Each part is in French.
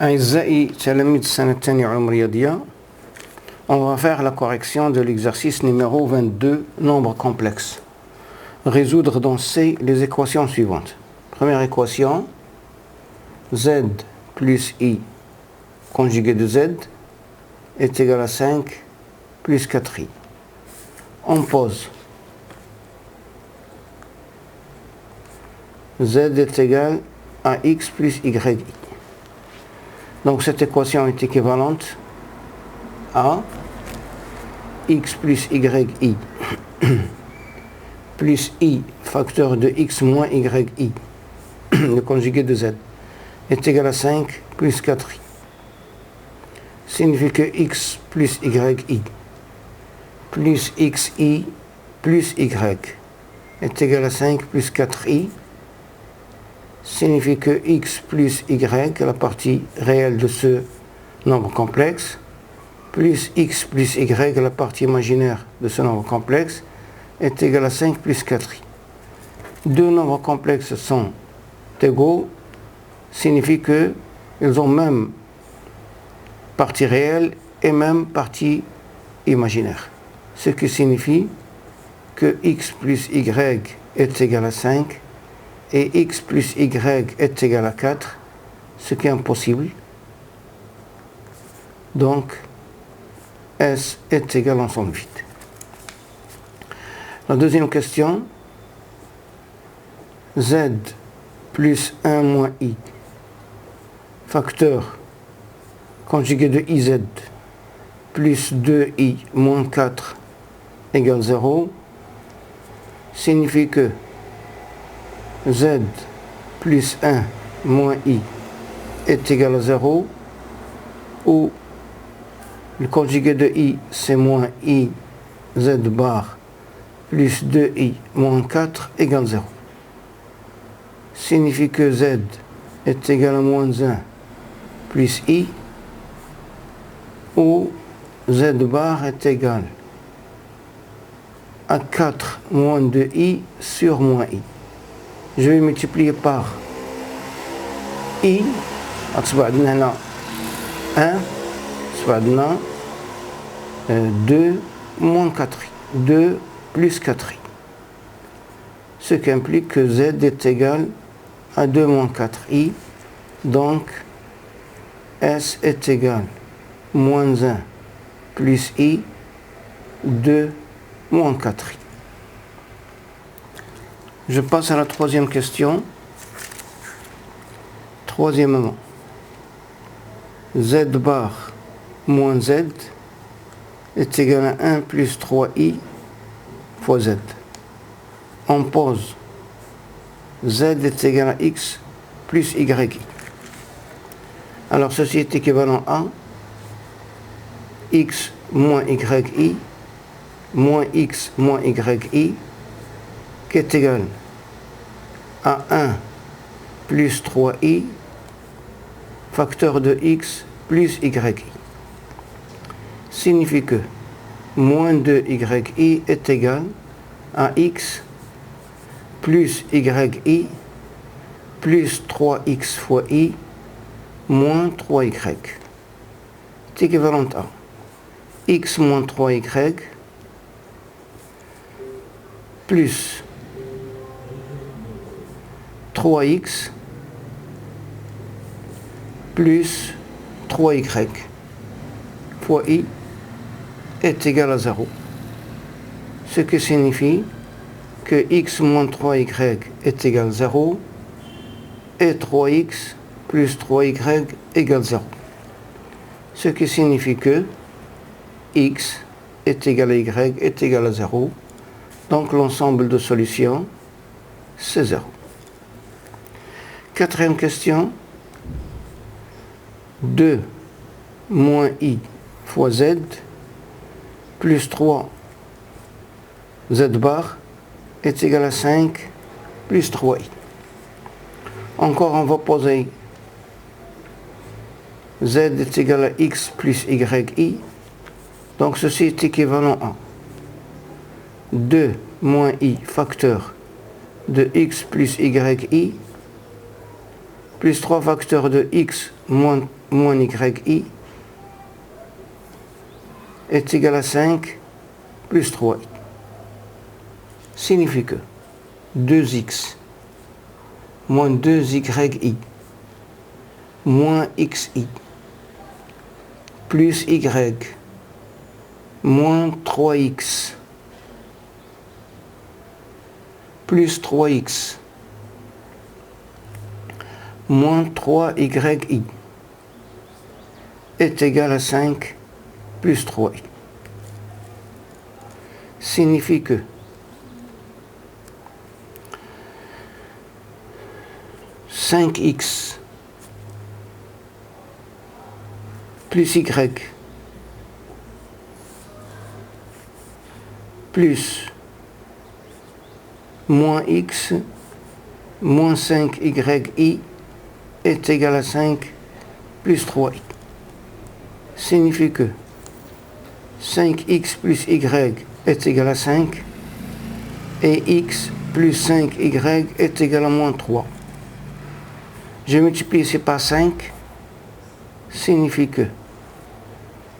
أعزائي تلاميذ السنة الثانية علوم رياضية. On va faire la correction de l'exercice numéro 22, nombre complexe. Résoudre dans C les équations suivantes. Première équation, Z plus I conjugué de Z est égal à 5 plus 4I. On pose Z est égal à X plus YI. Donc cette équation est équivalente à X plus YI plus I facteur de X moins YI, le conjugué de Z, est égal à 5 plus 4I. Signifie que X plus YI plus XI plus Y est égal à 5 plus 4I. Signifie que X plus Y, la partie réelle de ce nombre complexe, plus X plus Y, la partie imaginaire de ce nombre complexe, est égal à 5 plus 4I. Deux nombres complexes sont égaux, signifie qu'ils ont même partie réelle et même partie imaginaire. Ce qui signifie que X plus Y est égal à 5 et X plus Y est égal à 4, ce qui est impossible. Donc, S est égal à ensemble vide. La deuxième question, Z plus 1 moins I, facteur conjugué de IZ plus 2I moins 4 égale 0, signifie que Z plus 1 moins I est égal à 0, où le conjugué de I c'est moins I Z bar plus 2I moins 4 égale 0. Signifie que Z est égal à moins 1 plus I, où Z bar est égal à 4 moins 2I sur moins I. Je vais multiplier par I, أصبح عندنا هنا 1, أصبح عندنا 2 moins 4I, 2 plus 4I. Ce qui implique que Z est égal à 2 moins 4I, donc S est égal à moins 1 plus I, 2 moins 4I. Je passe à la troisième question. Troisièmement, Z bar moins Z est égal à 1 plus 3I fois Z. On pose Z est égal à X plus YI. Alors ceci est équivalent à X moins YI moins X moins YI, qui est égal à 1 plus 3i facteur de x plus yi. Signifie que moins 2yi est égal à x plus yi plus 3x fois i moins 3y. C'est équivalent à x moins 3y plus 3x plus 3y fois i est égal à 0. Ce qui signifie que x moins 3y est égal à 0 et 3x plus 3y égale 0. Ce qui signifie que x est égal à y est égal à 0. Donc l'ensemble de solutions, c'est 0. Quatrième question. 2 moins i fois z plus 3 z bar est égal à 5 plus 3i. Encore on va poser z est égal à x plus yi. Donc ceci est équivalent à 2 moins i facteur de x plus yi plus 3 facteurs de x moins yi est égal à 5 plus 3i. Signifie que 2x moins 2yi moins xi plus y moins 3x plus 3x moins 3yi est égal à 5 plus 3i. Signifie que 5x plus y plus moins x moins 5yi est égal à 5 plus 3i. Signifie que 5x plus y est égal à 5 et x plus 5y est égal à moins 3. Je multiplie ici par 5, signifie que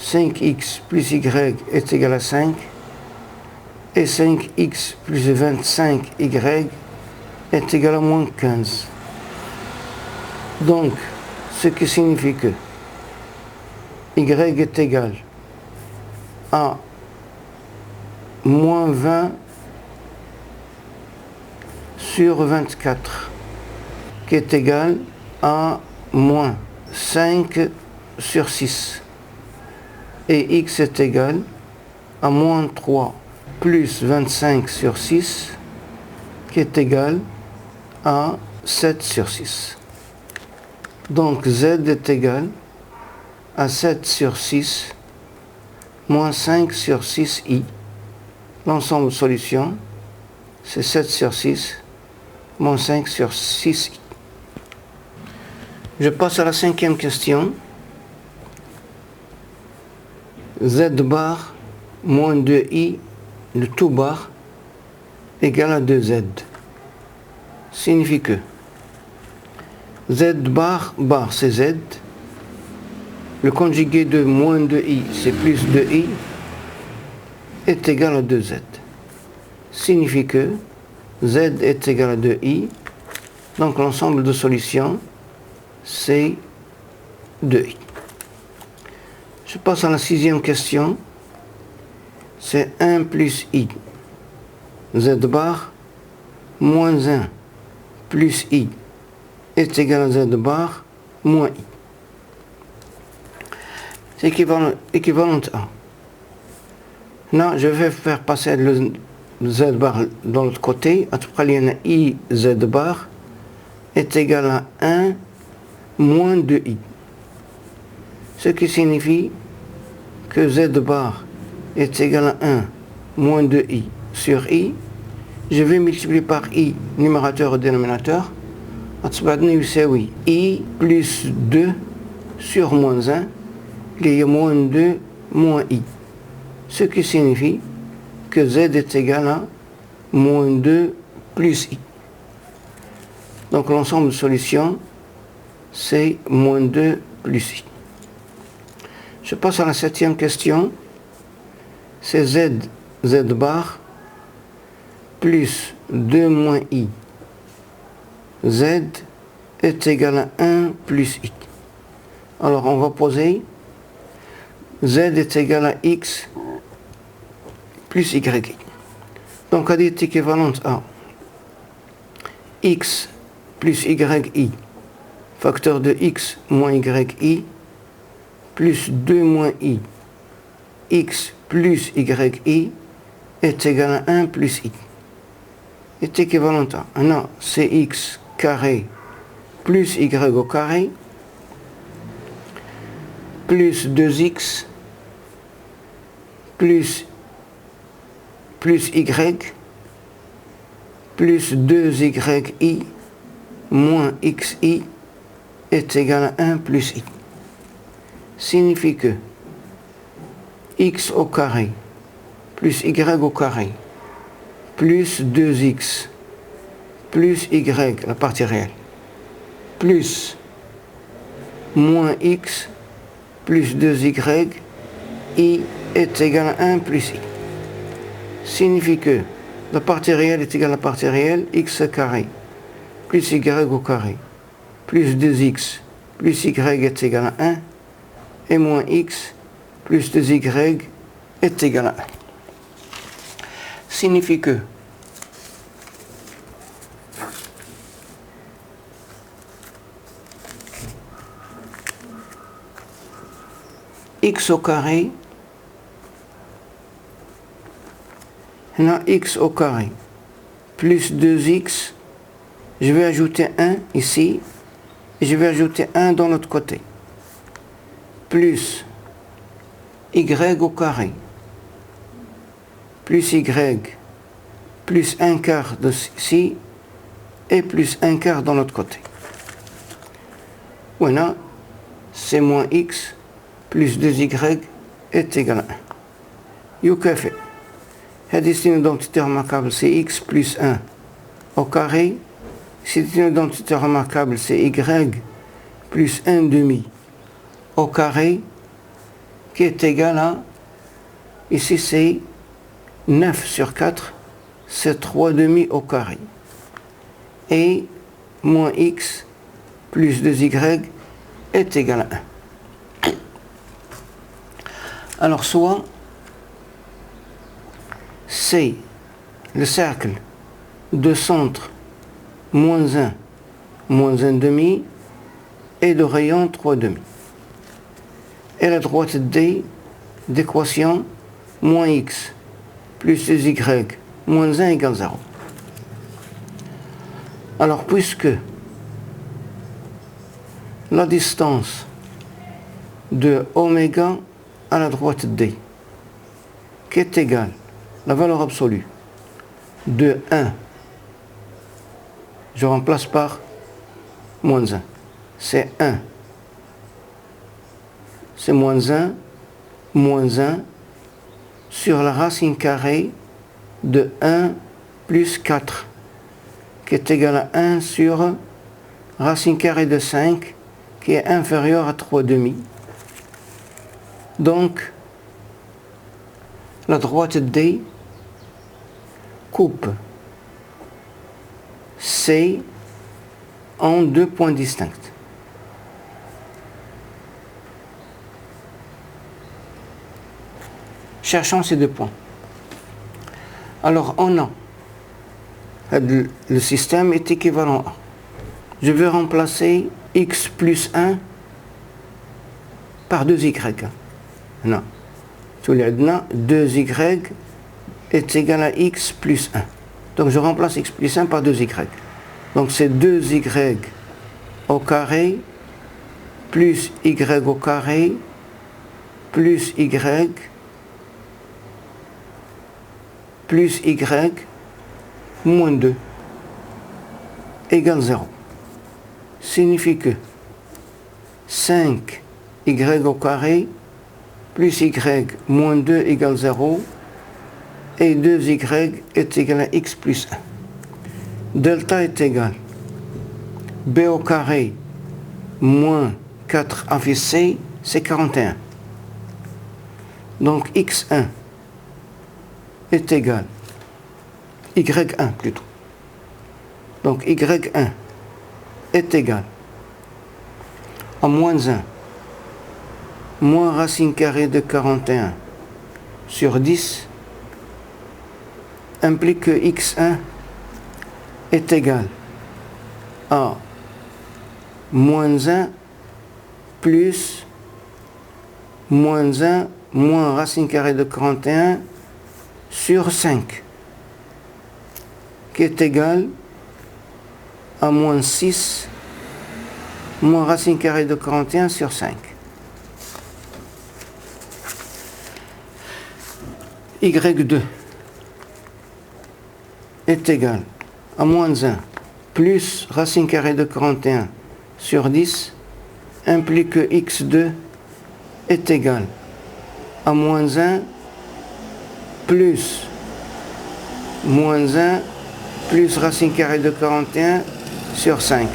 5x plus y est égal à 5 et 5x plus 25y est égal à moins 15. Donc, ce qui signifie que y est égal à moins 20 sur 24, qui est égal à moins 5 sur 6. Et x est égal à moins 3 plus 25 sur 6, qui est égal à 7 sur 6. Donc z est égal à 7 sur 6 moins 5 sur 6i. L'ensemble de solutions, c'est 7 sur 6 moins 5 sur 6i. Je passe à la 5e question. Z bar moins 2i, le tout bar, égal à 2z. Signifie que z bar, bar c'est z, le conjugué de moins 2i c'est plus 2i, est égal à 2z. Signifie que z est égal à 2i, donc l'ensemble de solutions c'est 2i. Je passe à la 6e question. C'est 1 plus i. Z bar moins 1 plus i est égal à z bar moins i. C'est équivalent à. Là, je vais faire passer le z bar de l'autre côté. À tout près, il y a i z bar est égal à 1 moins 2i. Ce qui signifie que z bar est égal à 1 moins 2i sur i. Je vais multiplier par i, numérateur et dénominateur. oui, i plus 2 sur moins 1, il y a moins 2 moins i. Ce qui signifie que z est égal à moins 2 plus i. Donc l'ensemble de solutions, c'est moins 2 plus i. Je passe à la 7e question. C'est z bar plus 2 moins i. Z est égal à 1 plus i. Alors on va poser z est égal à x plus y. Donc elle est équivalente à x plus yi, facteur de x moins yi, plus 2 moins i, x plus yi est égal à 1 plus i. Est équivalent à, non, c'est x carré plus y au carré, plus 2x plus y plus 2yi moins xi est égal à 1 plus i. Signifie que x au carré plus y au carré plus 2x plus y, la partie réelle, plus moins x plus 2y, i est égal à 1 plus i. Signifie que la partie réelle est égale à la partie réelle, x carré plus y au carré plus 2x plus y est égal à 1 et moins x plus 2y est égal à 1. Signifie que x au carré, x au carré plus 2x, je vais ajouter 1 ici et je vais ajouter 1 dans l'autre côté, plus y au carré plus y plus 1 quart de ici et plus 1 quart dans l'autre côté. Voilà, c'est moins x plus 2y est égal à 1. Youka fait. C'est une identité remarquable, c'est x plus 1 au carré. C'est une identité remarquable, c'est y plus 1 demi au carré qui est égal à, ici c'est 9 sur 4, c'est 3 demi au carré. Et moins x plus 2y est égal à 1. Alors soit c'est le cercle de centre moins 1 demi et de rayon 3 demi. Et la droite D d'équation moins x plus 2y moins 1 égale 0. Alors puisque la distance de oméga à la droite D, qui est égale, la valeur absolue, de 1, je remplace par moins 1, c'est 1, c'est moins 1 sur la racine carrée de 1 plus 4, qui est égal à 1 sur racine carrée de 5, qui est inférieur à 3 demi. Donc, la droite D coupe C en 2 points distincts. Cherchons ces 2 points. Alors, on a le système est équivalent à. Je vais remplacer x plus 1 par 2y. Non. Tous les 2y est égal à x plus 1. Donc je remplace x plus 1 par 2y. Donc c'est 2y au carré plus y au carré plus y moins 2 égale 0. Signifie que 5y au carré plus y moins 2 égale 0 et 2y est égal à x plus 1. Delta est égal b au carré moins 4 fois c, c'est 41. Donc x1 est égal, y1 plutôt. Donc y1 est égal à moins 1 moins racine carrée de 41 sur 10 implique que x1 est égal à moins 1 plus moins 1 moins racine carrée de 41 sur 5 qui est égal à moins 6 moins racine carrée de 41 sur 5. Y2 est égal à moins 1 plus racine carrée de 41 sur 10 implique que x2 est égal à moins 1 plus moins 1 plus racine carrée de 41 sur 5.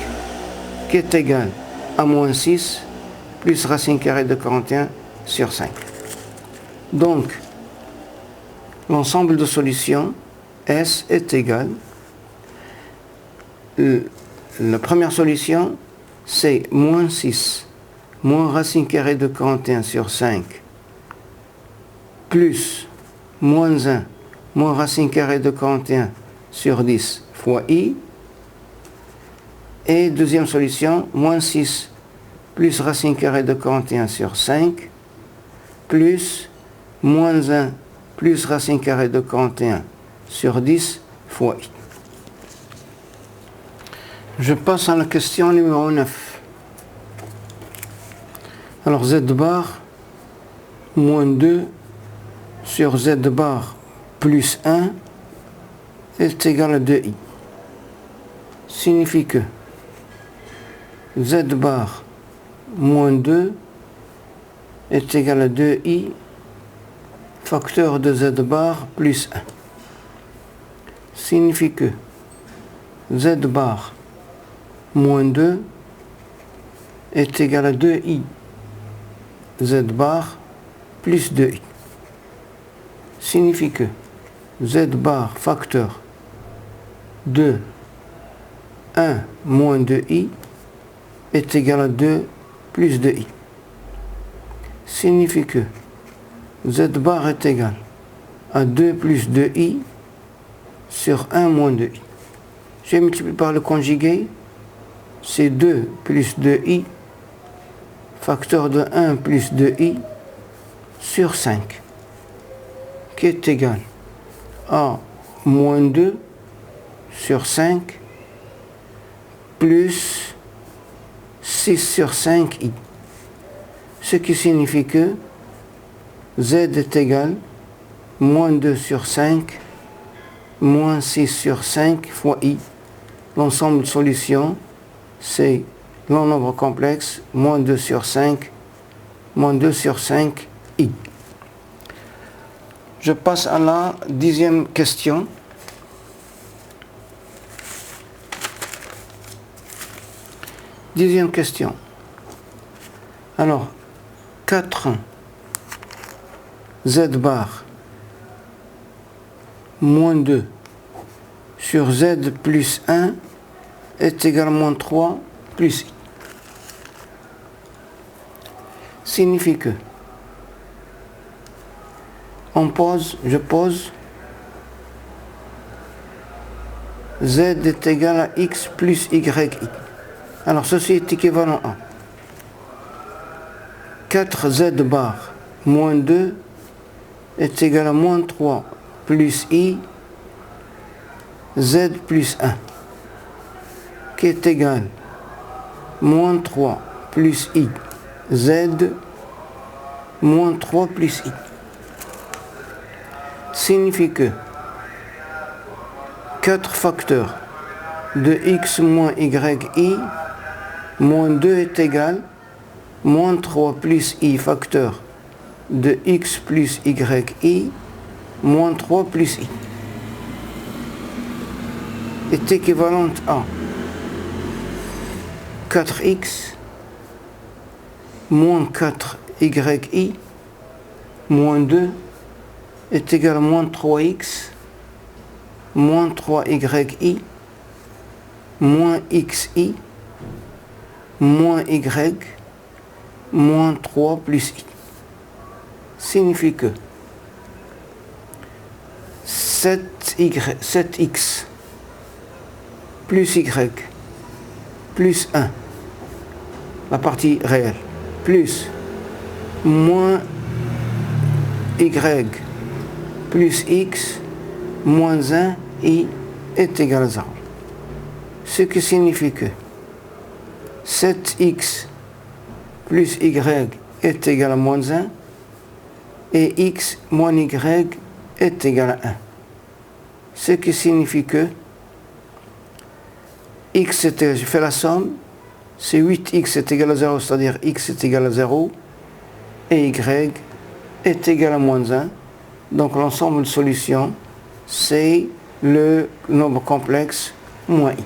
qui est égal à moins 6 plus racine carrée de 41 sur 5. Donc, l'ensemble de solutions S est égal. La première solution, c'est moins 6 moins racine carrée de 41 sur 5 plus moins 1 moins racine carrée de 41 sur 10 fois I. Et deuxième solution, moins 6 plus racine carrée de 41 sur 5 plus moins 1 plus racine carrée de 41 sur 10 fois I. Je passe à la question numéro 9. Alors z bar moins 2 sur z bar plus 1 est égal à 2i. Signifie que z bar moins 2 est égal à 2i facteur de z bar plus 1. Signifie que z bar moins 2 est égal à 2i z bar plus 2i. Signifie que z bar facteur de 1 moins 2i est égal à 2 plus 2i. Signifie que z bar est égal à 2 plus 2i sur 1 moins 2i. J'ai multiplié par le conjugué, c'est 2 plus 2i facteur de 1 plus 2i sur 5 qui est égal à moins 2 sur 5 plus 6 sur 5i. Ce qui signifie que z est égal à moins 2 sur 5 moins 6 sur 5 fois i. L'ensemble de solutions, c'est le nombre complexe moins 2 sur 5 i. Je passe à la 10e question. Dixième question. Alors, 4 z bar moins 2 sur z plus 1 est égal à moins 3 plus i. Signifie que je pose z est égal à x plus yi. Alors ceci est équivalent à 4z bar moins 2 est égal à moins 3 plus i z plus 1 qui est égal à moins 3 plus i z moins 3 plus i. Signifie que 4 facteurs de x moins yi moins 2 est égal à moins 3 plus i facteur de x plus yi moins 3 plus i est équivalente à 4x moins 4yi moins 2 est égal à moins 3x moins 3yi moins xi moins y moins 3 plus i. Signifie que 7x plus y plus 1, la partie réelle, plus moins y plus x moins 1 i est égal à 0. Ce qui signifie que 7x plus y est égal à moins 1 et x moins y est égal à 1. Ce qui signifie que x je fais la somme, c'est 8x est égal à 0, c'est-à-dire x est égal à 0 et y est égal à moins 1. Donc l'ensemble de solutions, c'est le nombre complexe moins i.